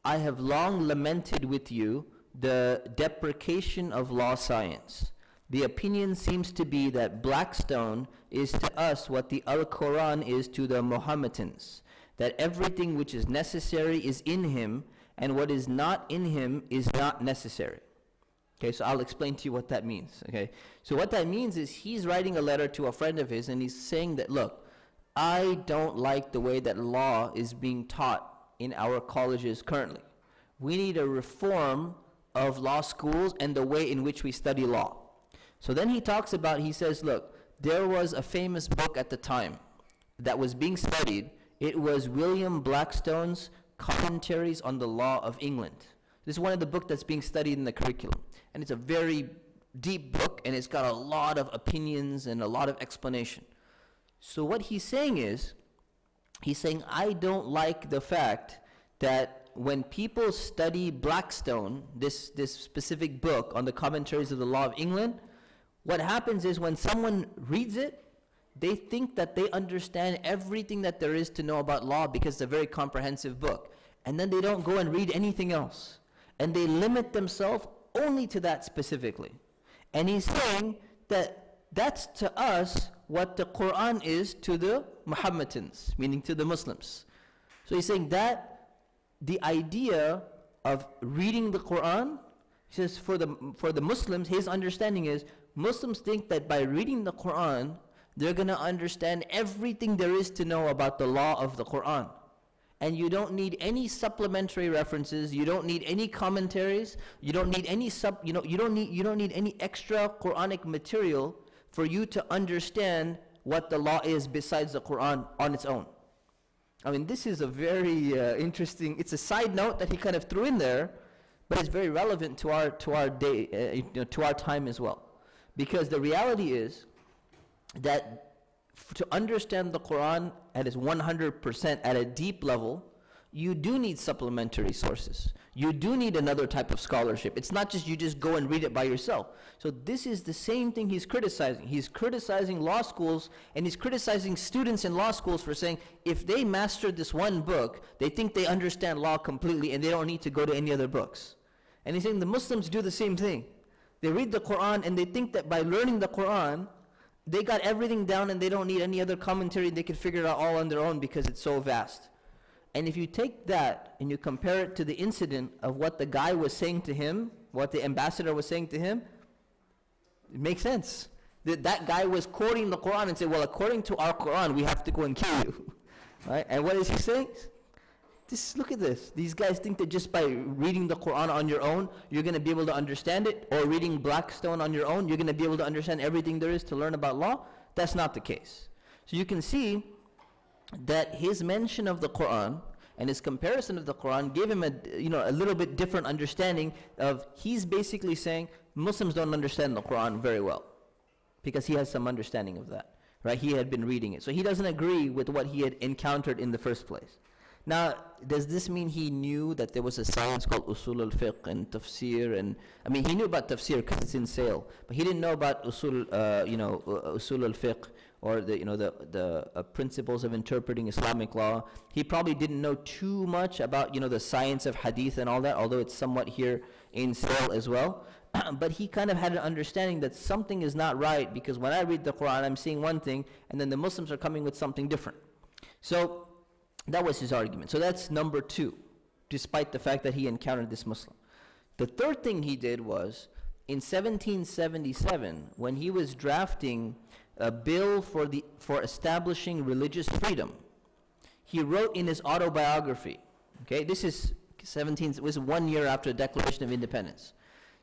I have long lamented with you the deprecation of law science. The opinion seems to be that Blackstone is to us what the Al-Quran is to the Mohammedans, that everything which is necessary is in him, and what is not in him is not necessary. Okay, so I'll explain to you what that means. Okay, so what that means is he's writing a letter to a friend of his, and he's saying that, look, I don't like the way that law is being taught in our colleges currently. We need a reform of law schools and the way in which we study law. So then he talks about, he says, look, there was a famous book at the time that was being studied. It was William Blackstone's Commentaries on the Law of England. This is one of the books that's being studied in the curriculum. And it's a very deep book, and it's got a lot of opinions and a lot of explanation. So what he's saying is, he's saying, I don't like the fact that when people study Blackstone, this specific book on the Commentaries of the Law of England, what happens is when someone reads it, they think that they understand everything that there is to know about law because it's a very comprehensive book. And then they don't go and read anything else. And they limit themselves only to that specifically. And he's saying that that's to us what the Quran is to the Muhammadans, meaning to the Muslims. So he's saying that the idea of reading the Quran, he says for the Muslims, his understanding is Muslims think that by reading the Quran, they're going to understand everything there is to know about the law of the Quran. And you don't need any supplementary references, you don't need any commentaries, you don't need any you don't need any extra Quranic material for you to understand what the law is besides the Quran on its own. I mean, this is a very interesting, it's a side note that he kind of threw in there, but it's very relevant to our day, to our time as well. Because the reality is that to understand the Quran at its 100% at a deep level, you do need supplementary sources. You do need another type of scholarship. It's not just you just go and read it by yourself. So this is the same thing he's criticizing. He's criticizing law schools, and he's criticizing students in law schools for saying if they mastered this one book, they think they understand law completely and they don't need to go to any other books. And he's saying the Muslims do the same thing. They read the Quran and they think that by learning the Quran, they got everything down and they don't need any other commentary. They can figure it out all on their own because it's so vast. And if you take that and you compare it to the incident of what the guy was saying to him, what the ambassador was saying to him, it makes sense. That guy was quoting the Quran and said, well, according to our Quran, we have to go and kill you. Right? And what is he saying? Look at this. These guys think that just by reading the Quran on your own, you're going to be able to understand it, or reading Blackstone on your own, you're going to be able to understand everything there is to learn about law. That's not the case. So you can see that his mention of the Quran and his comparison of the Quran gave him a little bit different understanding of, he's basically saying Muslims don't understand the Quran very well because he has some understanding of that. Right? He had been reading it. So he doesn't agree with what he had encountered in the first place. Now, does this mean he knew that there was a science called usul al-fiqh and tafsir? And I mean, he knew about tafsir because it's in sale, but he didn't know about usul al-fiqh or the principles of interpreting Islamic law. He probably didn't know too much about the science of hadith and all that, although it's somewhat here in sale as well. But he kind of had an understanding that something is not right, because when I read the Quran, I'm seeing one thing, and then the Muslims are coming with something different. So that was his argument. So that's number two, despite the fact that he encountered this Muslim. The third thing he did was, in 1777, when he was drafting a bill for establishing religious freedom, he wrote in his autobiography, okay, this is 1 year after the Declaration of Independence.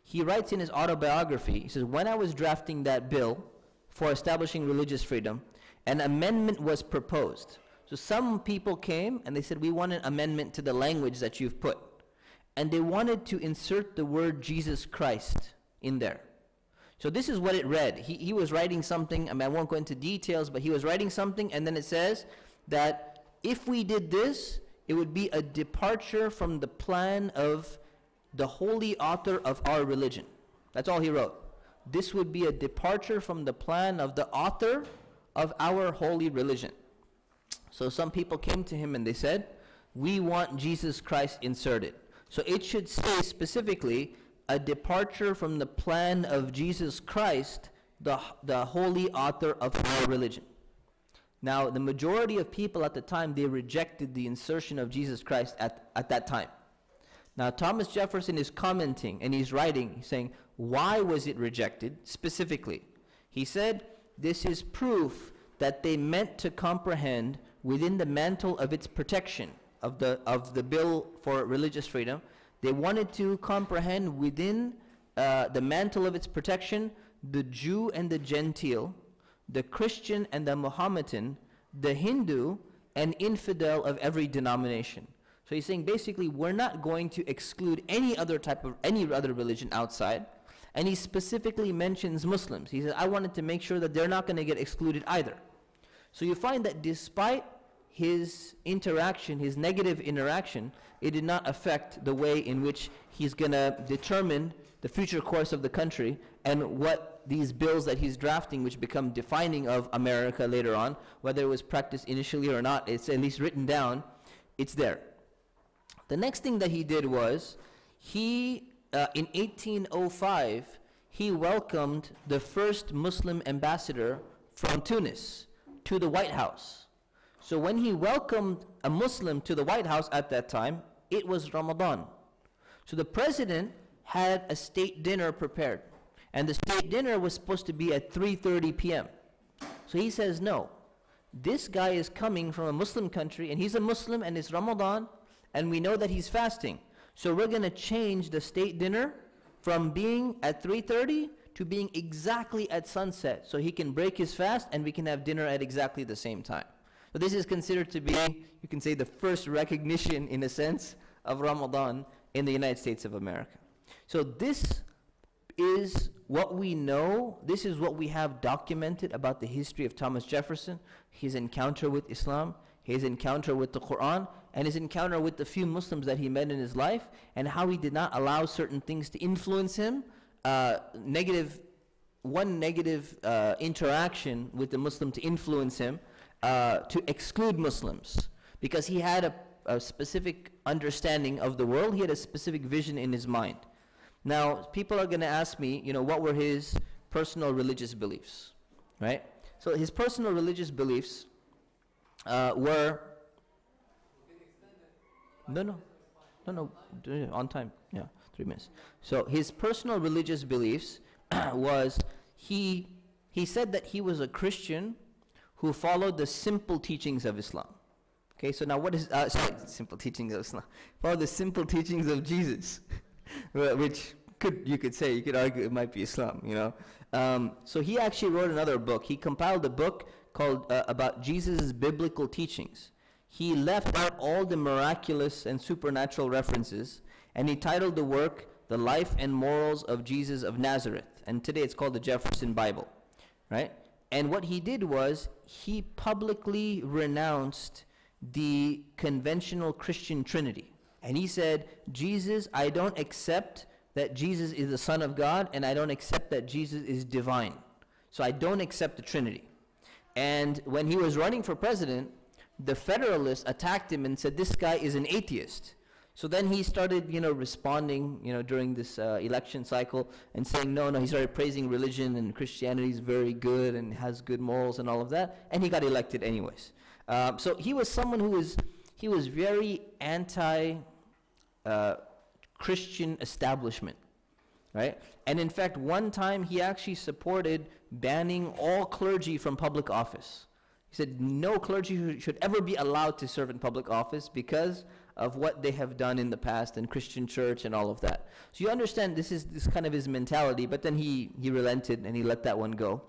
He writes in his autobiography, he says, when I was drafting that bill for establishing religious freedom, an amendment was proposed. So some people came and they said, we want an amendment to the language that you've put. And they wanted to insert the word Jesus Christ in there. So this is what it read. He was writing something, I won't go into details, but he was writing something, and then it says that if we did this, it would be a departure from the plan of the holy author of our religion. That's all he wrote. This would be a departure from the plan of the author of our holy religion. So some people came to him and they said, we want Jesus Christ inserted. So it should say specifically, a departure from the plan of Jesus Christ, the holy author of our religion. Now, the majority of people at the time, they rejected the insertion of Jesus Christ at that time. Now, Thomas Jefferson is commenting and he's writing, he's saying, why was it rejected specifically? He said, this is proof that they meant to comprehend within the mantle of its protection, of the bill for religious freedom, they wanted to comprehend within the mantle of its protection the Jew and the Gentile, the Christian and the Mohammedan, the Hindu and infidel of every denomination. So he's saying basically we're not going to exclude any other religion outside, and he specifically mentions Muslims. He says, I wanted to make sure that they're not going to get excluded either. So you find that despite his interaction, his negative interaction, it did not affect the way in which he's going to determine the future course of the country and what these bills that he's drafting, which become defining of America later on, whether it was practiced initially or not, it's at least written down, it's there. The next thing that he did was, he in 1805, he welcomed the first Muslim ambassador from Tunis to the White House. So when he welcomed a Muslim to the White House at that time, it was Ramadan. So the president had a state dinner prepared. And the state dinner was supposed to be at 3:30 p.m. So he says, no, this guy is coming from a Muslim country, and he's a Muslim, and it's Ramadan, and we know that he's fasting. So we're going to change the state dinner from being at 3:30 to being exactly at sunset, so he can break his fast and we can have dinner at exactly the same time. So this is considered to be, you can say, the first recognition, in a sense, of Ramadan in the United States of America. So this is what we know, this is what we have documented about the history of Thomas Jefferson, his encounter with Islam, his encounter with the Quran, and his encounter with the few Muslims that he met in his life, and how he did not allow certain things to influence him. One negative interaction with the Muslim to influence him, to exclude Muslims, because he had a specific understanding of the world, he had a specific vision in his mind. Now, people are going to ask me, what were his personal religious beliefs, right? So his personal religious beliefs were... No, on time, 3 minutes. So his personal religious beliefs was, he said that he was a Christian who followed the simple teachings of Islam. Okay, so now what is, simple teachings of Islam? Follow the simple teachings of Jesus. Which you could argue it might be Islam, So he actually wrote another book. He compiled a book called about Jesus' biblical teachings. He left out all the miraculous and supernatural references, and he titled the work, The Life and Morals of Jesus of Nazareth. And today it's called the Jefferson Bible, right? And what he did was, he publicly renounced the conventional Christian Trinity. And he said, I don't accept that Jesus is the Son of God, and I don't accept that Jesus is divine. So I don't accept the Trinity. And when he was running for president, the Federalists attacked him and said, this guy is an atheist. So then he started, responding, during this election cycle and saying, no, he started praising religion, and Christianity is very good and has good morals and all of that. And he got elected anyways. So he was someone who was very anti-Christian establishment, right? And in fact, one time he actually supported banning all clergy from public office. He said no clergy should ever be allowed to serve in public office because of what they have done in the past in Christian church and all of that. So you understand this is kind of his mentality, but then he relented and he let that one go.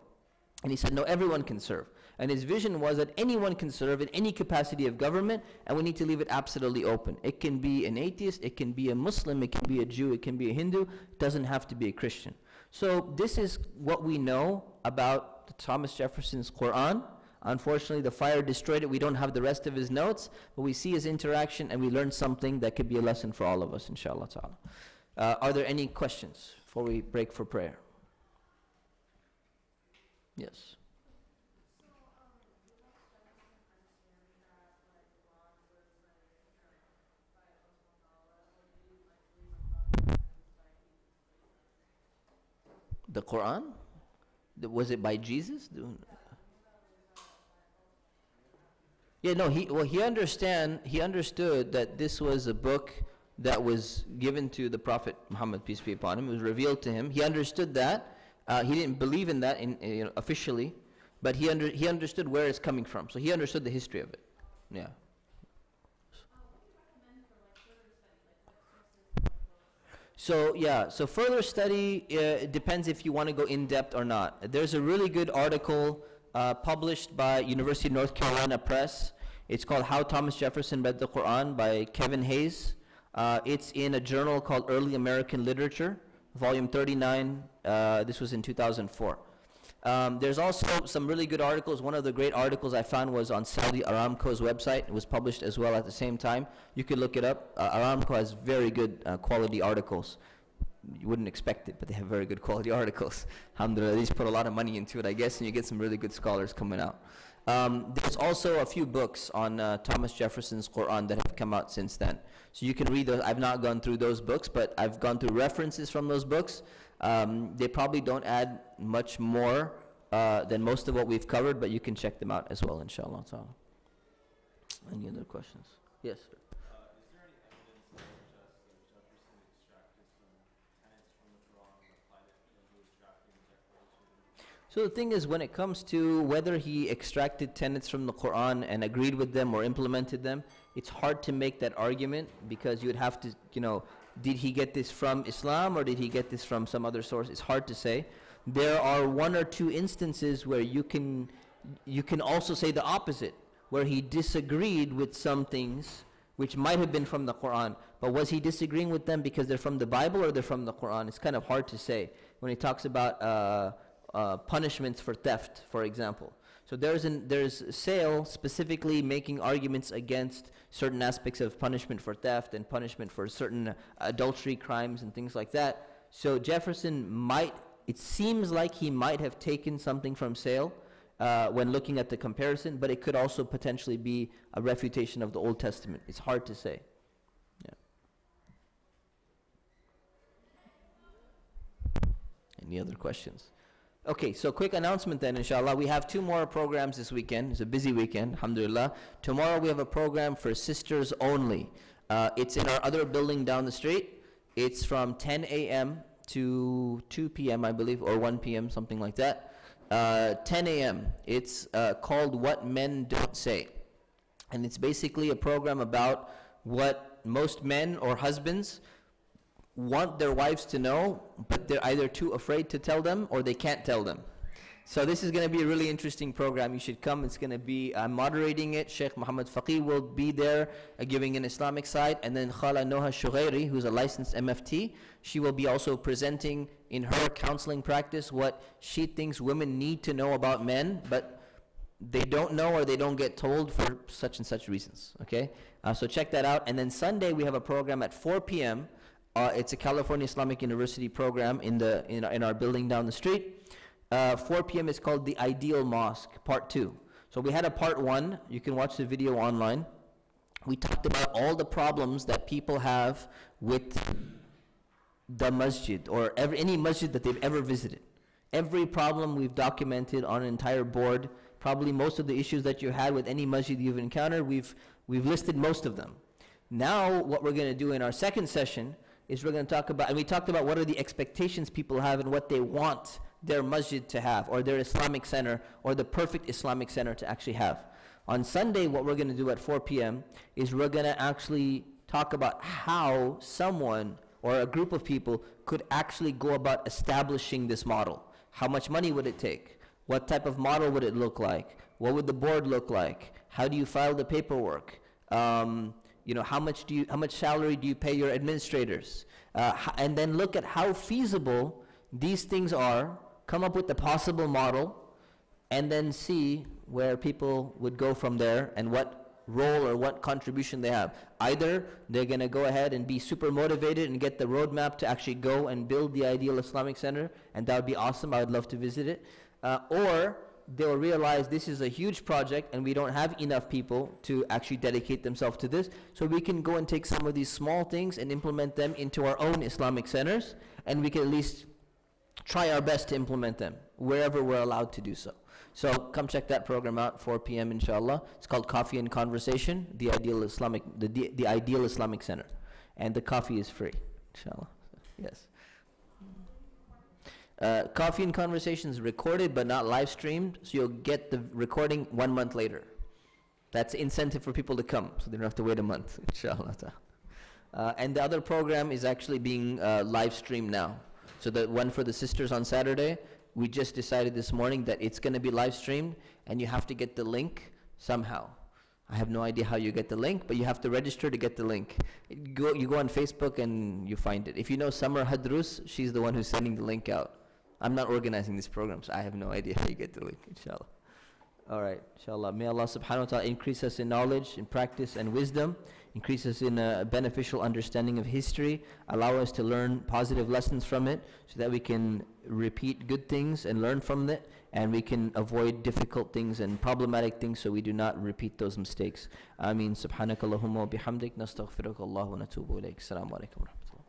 And he said, no, everyone can serve. And his vision was that anyone can serve in any capacity of government, and we need to leave it absolutely open. It can be an atheist, it can be a Muslim, it can be a Jew, it can be a Hindu. It doesn't have to be a Christian. So this is what we know about Thomas Jefferson's Quran. Unfortunately, the fire destroyed it. We don't have the rest of his notes, but we see his interaction, and we learn something that could be a lesson for all of us, inshallah ta'ala. Are there any questions before we break for prayer? Yes. The Quran? Was it by Jesus? Yeah, no, he understood that this was a book that was given to the Prophet Muhammad, peace be upon him. It was revealed to him. He understood that. He didn't believe in that officially, but he understood where it's coming from. So he understood the history of it. Yeah. So further study depends if you want to go in depth or not. There's a really good article published by University of North Carolina Press. It's called How Thomas Jefferson Read the Quran by Kevin Hayes. It's in a journal called Early American Literature, volume 39. This was in 2004. There's also some really good articles. One of the great articles I found was on Saudi Aramco's website. It was published as well at the same time. You could look it up. Aramco has very good quality articles. you wouldn't expect it, but they have very good quality articles. Alhamdulillah, they just put a lot of money into it, I guess, and you get some really good scholars coming out. There's also a few books on Thomas Jefferson's Quran that have come out since then. So you can read those. I've not gone through those books, but I've gone through references from those books. They probably don't add much more than most of what we've covered, but you can check them out as well, inshallah ta'ala. Any other questions? Yes, sir. Is there any evidence that Jefferson extracted some tenets from the Quran and applied it into his drafting the Declaration? So the thing is, when it comes to whether he extracted tenets from the Quran and agreed with them or implemented them, it's hard to make that argument, because you would have to, did he get this from Islam or did he get this from some other source? It's hard to say. There are one or two instances where you can also say the opposite, where he disagreed with some things which might have been from the Quran. But was he disagreeing with them because they're from the Bible or they're from the Quran? It's kind of hard to say when he talks about punishments for theft, for example. So there's Sale specifically making arguments against certain aspects of punishment for theft and punishment for certain adultery crimes and things like that. So Jefferson it seems like he might have taken something from Sale when looking at the comparison, but it could also potentially be a refutation of the Old Testament. It's hard to say. Yeah. Any other questions? Okay, so quick announcement then, inshallah. We have 2 more programs this weekend. It's a busy weekend, alhamdulillah. Tomorrow we have a program for sisters only. It's in our other building down the street. It's from 10 a.m. to 2 p.m., I believe, or 1 p.m., something like that. 10 a.m. It's called What Men Don't Say. And it's basically a program about what most men or husbands want their wives to know, but they're either too afraid to tell them or they can't tell them. So this is going to be a really interesting program. You should come. It's going to be, I'm moderating it. Sheikh Muhammad Faqih will be there giving an Islamic side. And then Khala Noha Shughairi, who's a licensed MFT, she will be also presenting in her counseling practice what she thinks women need to know about men, but they don't know or they don't get told for such and such reasons. Okay? So check that out. And then Sunday we have a program at 4 p.m. It's a California Islamic University program in our building down the street. 4 p.m. is called The Ideal Mosque, Part 2. So we had a Part 1. You can watch the video online. We talked about all the problems that people have with the masjid or any masjid that they've ever visited. Every problem we've documented on an entire board. Probably most of the issues that you had with any masjid you've encountered, we've listed most of them. Now what we're going to do in our second session is we're going to talk about, and we talked about what are the expectations people have and what they want their masjid to have, or their Islamic center, or the perfect Islamic center to actually have. On Sunday, what we're going to do at 4 p.m. is we're going to actually talk about how someone or a group of people could actually go about establishing this model. How much money would it take? What type of model would it look like? What would the board look like? How do you file the paperwork? How much salary do you pay your administrators? And then look at how feasible these things are, come up with the possible model, and then see where people would go from there and what role or what contribution they have. Either they're going to go ahead and be super motivated and get the roadmap to actually go and build the ideal Islamic center, and that would be awesome. I would love to visit it. Or they'll realize this is a huge project and we don't have enough people to actually dedicate themselves to this, so we can go and take some of these small things and implement them into our own Islamic centers, and we can at least try our best to implement them wherever we're allowed to do so. So come check that program out, 4 p.m. inshallah. It's called Coffee and Conversation, the Ideal Islamic Center. And the coffee is free, inshallah. Yes. Coffee and Conversation is recorded but not live streamed, so you'll get the recording 1 month later. That's incentive for people to come, so they don't have to wait a month, inshallah. And the other program is actually being live streamed now. So the one for the sisters on Saturday, we just decided this morning that it's going to be live streamed, and you have to get the link somehow. I have no idea how you get the link, but you have to register to get the link. You go on Facebook and you find it. If you know Summer Hadrus, she's the one who's sending the link out. I'm not organizing this program, so I have no idea how you get the link, inshallah. All right, inshallah. May Allah subhanahu wa ta'ala increase us in knowledge, in practice, and wisdom. Increase us in a beneficial understanding of history. Allow us to learn positive lessons from it so that we can repeat good things and learn from it. And we can avoid difficult things and problematic things so we do not repeat those mistakes. Ameen. Subhanakallahumma wa bihamdik. Nastaghfiruka Allah wa natubu ilayk. Assalamu alaikum wa rahmatullahi.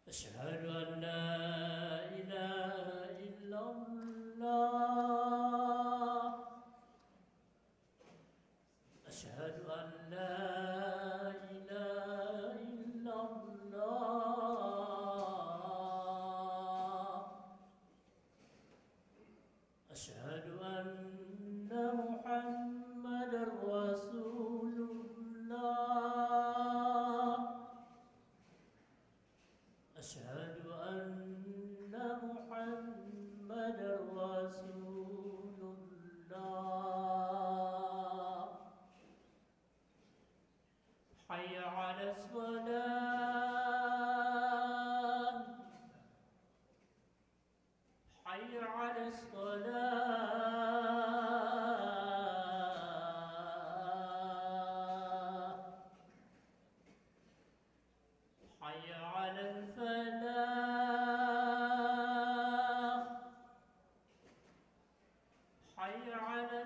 أشهد أن لا إله إلا الله أشهد أن لا إله إلا الله أشهد أن محمدا رسول الله أشهد أن محمدا رسول الله حي على الصلاة حي على الصلاة حي على الفلاح حي على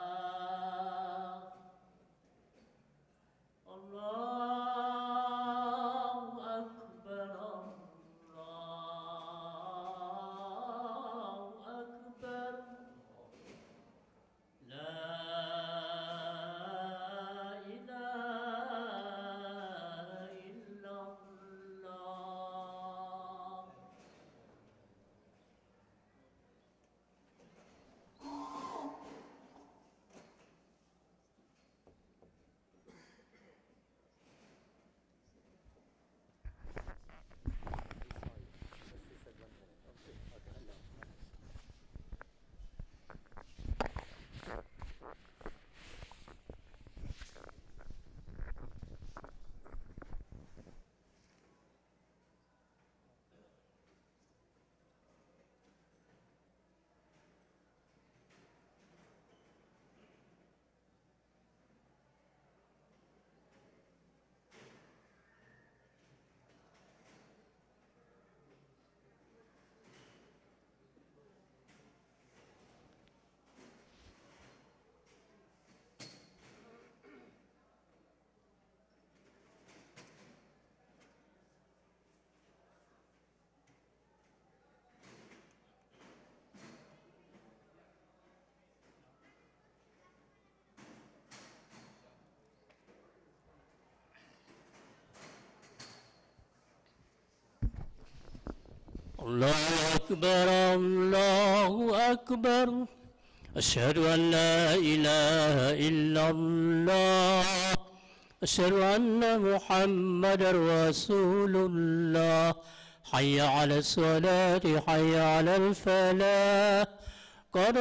الفلاح الله أكبر الله أكبر لا إله إلا الله الله أكبر الله أكبر أشهد أن لا إله إلا الله أشهد أن محمدا رسول الله حي على الصلاة حي على الفلاح قد